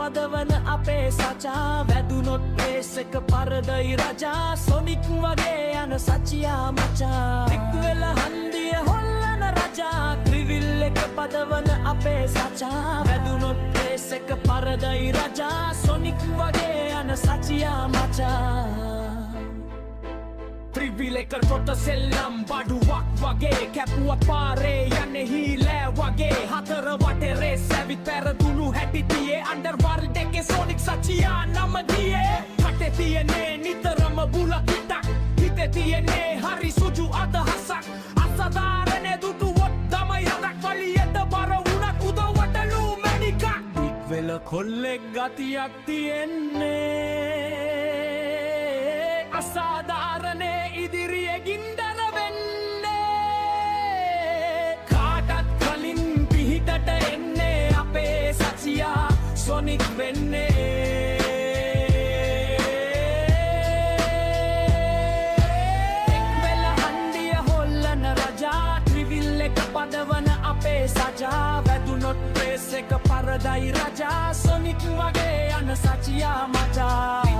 පදවන අපේ සචා වැදුනොත් පේස් එක පරදයි රජා සොනික් වගේ යන සචියා මචා ටික්වෙල හන්දිය හොල්ලන රජා ත්‍රිවිල් එක පදවන අපේ සචා වැදුනොත් පේස් එක පරදයි රජා සොනික් වගේ යන සචියා මචා ත්‍රිවිල් එක රොට සෙල්ලම් බඩුවක් වගේ කැපුව පාරේ යන්නේ හීලෑ වගේ හතර වටේ රේස් ඇවිත් පැරදුණු හැටි තියේ අන්ඩර්වර්ල්ඩ් එකේ සොනික් සචියා නම දියේ කටේ තියන්නේ නිතරම බුලක් හිටක් හිතේ තියන්නේ හරි සුජු අදහසක් අසාධාරණ දුටුවොත් තමයි හදක් වලියට බර වුණත් උදවටලු මැනිකක් ටික්වෙල කොල්ලෙක් ගතියක් තියෙන්නේ අසාධාරණේ ඉදිරියේ ගින්දර වෙන්නේ කාටත් කලින් පිහිටට එන්නේ අපේ සචියා සොනික් වෙන්නේ එක්වෙල හන්දිය හොල්ලන රජා ත්‍රිවිල් එක පදවන අපේ සජා වැදුනොත් පේස් එක පරදයි රජා සොනික් වගේ යන සචියා මචා